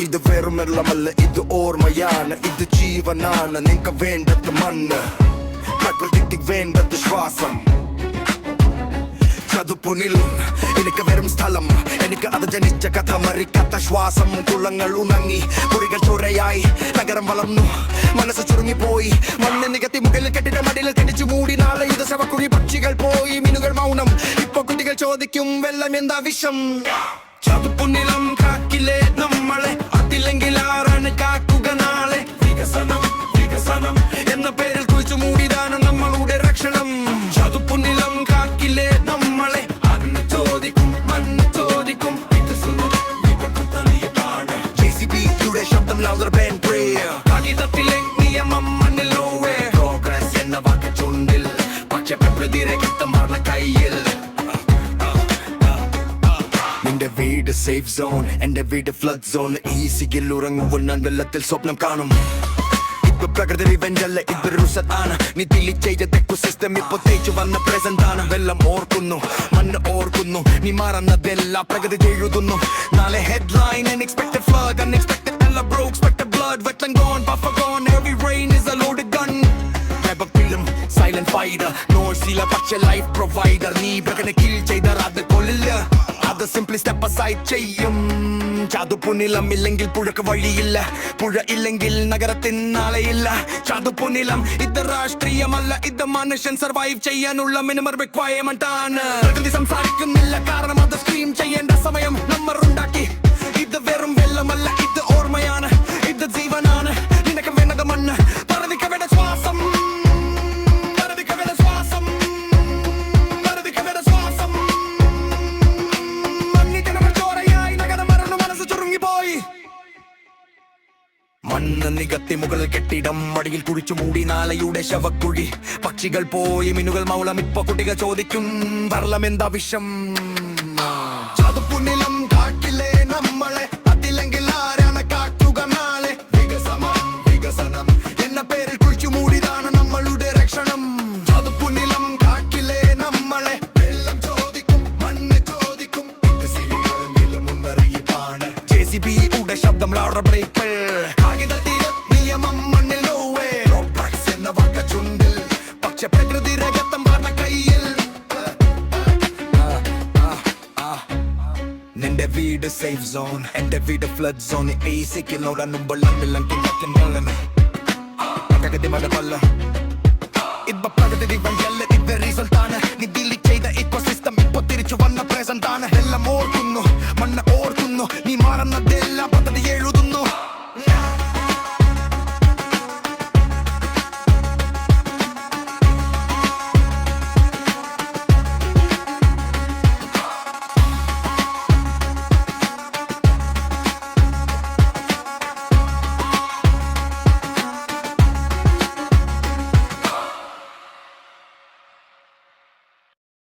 ഇത് വെറുമെള്ളമല്ല, ഇത് ഓർമ്മയാണ്, ഇത് ജീവനാണ്. നിനക്ക് വേണ്ടത് മണ്ണ്, പ്രകൃതിക്ക് വേണ്ടത് ശ്വാസം. ചതുപ്പുനിലും എനിക്ക് വെറും സ്ഥലം, എനിക്ക് അത് ജനിച്ച കഥ മറിക്കാത്ത ശ്വാസം. കുളങ്ങൾ ഉണങ്ങി, കുറികൾ ചൊരയായി, നഗരം വളർന്നു, മനസ്സ് ചുരുങ്ങിപ്പോയി. മണ്ണ് നികത്തി മുകളിൽ കെട്ടിട മടിയിൽ തിരിച്ചു മൂടി. നാളെ ഇത് ശവക്കുഴി, പക്ഷികൾ പോയി, മീനുകൾ മൗനം. ഇപ്പൊ കുട്ടികൾ ചോദിക്കും വെള്ളം എന്താ വിഷം. ചതുപ്പുനിലം കാക്കിലെ നമ്മളെ, അതില്ലെങ്കിൽ ആരാണ് കാക്കുക നാളെ. വികസനം വികസനം എന്ന പേരിൽ കുഴിച്ചു മൂടിയതാണ് നമ്മളുടെ രക്ഷണം. ചതുപ്പുനിലം കാക്കിലെ നമ്മളെ, അന്ന് ചോദിക്കും മണ്ണ് ചോദിക്കും. JCBയുടെ ശബ്ദം louder than prayer. കാകിതത്തിലെ നിയമം മണ്ണിൽ nowhere. Progress എന്ന വാക്ക് ചുണ്ടിൽ, പക്ഷെ പ്രകൃതി രക്തമാർന്ന കയ്യിൽ. നിന്റെ വീട് സേഫ് സോൺ, എന്റെ വീട് ഫ്ലഡ് സോൺ. ഈസിയിൽ ഉറങ്ങുമ്പോൾ ഞാൻ വെള്ളത്തിൽ സ്വപ്നം കാണും. ഇപ്പൊ പ്രകൃതി റിവെഞ്ച് അല്ല, ഇത് റിസറ്റ് ആണ്. നീ ഡിലീറ്റ് ചെയ്ത എക്കോസിസ്റ്റം ഇപ്പൊ തേച്ചു വന്ന പ്രസന്റ് ആണ്. വെള്ളം ഓർക്കുന്നു, മണ്ണ് ഓർക്കുന്നു, നീ മാറുന്നതെല്ലാം പ്രകൃതി എഴുതുന്നു. നാളെ ഹെഡ്ലൈൻ unexpected flood, unexpected അല്ല bro, expected blood. Wetland gone, buffer gone, every rain is a loaded gun. film, silent fighter, നോഴ്സില പക്ഷെ ലൈഫ് പ്രൊവൈഡർ. നീ പ്രകൃതി കിൽ ചെയ്താൽ അത് കൊല്ലില്ല, അത് സിംപ്ലി സ്റ്റെപ്പ് അസൈഡ് ചെയ്യും. ചതുപ്പുനിലം ഇല്ലെങ്കിൽ പുഴക്ക് വഴിയില്ല, പുഴ ഇല്ലെങ്കിൽ നഗരത്തിന് നാളെയില്ല. ചതുപ്പുനിലം ഇത് രാഷ്ട്രീയമല്ല, ഇത് മനുഷ്യൻ സർവൈവ് ചെയ്യാനുള്ള മിനിമം റിക്വയർമെന്റ് ആണ്. പ്രകൃതി സംസാരിക്കുന്നില്ല, കാരണം അത് സ്ക്രീം ചെയ്യേണ്ട സമയം നമ്മൾ ഉണ്ടാക്കി. ഇത് വെറും വെള്ളമല്ല, ഇത് ഓർമ്മയാണ്, ഇത് ജീവനാണ്. നിനക്ക് വേണ്ടത് മണ്ണ്, പറവിക്ക് വേണ്ട ശ്വാസം. മണ്ണ് നികത്തി മുകളിൽ കെട്ടിടം മടിയിൽ കുഴിച്ചു മൂടി. നാളെയുടെ ശവക്കുഴി, പക്ഷികൾ പോയി, മീനുകൾ മൗളം. ഇപ്പൊ കുട്ടികൾ ചോദിക്കും വെള്ളം എന്താ വിഷം. ചതുപ്പുനിലം കാട്ടിലെ നമ്മളെ, അതില്ലെങ്കിൽ ആരാണ് കാട്ടുക നാളെ. വികസനം വികസനം എന്ന പേരിൽ കുഴിച്ചു മൂടിയതാണ് നമ്മളുടെ രക്ഷണം. ചതുപ്പുനിലം കാട്ടിലെ നമ്മളെ, വെള്ളം ചോദിക്കും, മണ്ണ് ചോദിക്കും. മുന്നറിയിപ്പാണ് JCBയുടെ ശബ്ദം louder breaker. നിയമം മണ്ണിൽ nowhere. Progress എന്ന വാക്ക് ചുണ്ടിൽ, പക്ഷെ പ്രകൃതി രക്തം മാർന്ന കയ്യിൽ. നിന്റെ വീട് സേഫ് സോൺ, എന്റെ വീട് ഫ്ലഡ് സോൺ. ഏസിക്കുന്നോടാനും വെള്ളം കിണറ്റിൻ വെള്ളം. പ്രകൃതി മഴ കൊല്ല, ഇപ്പൊ പ്രകൃതി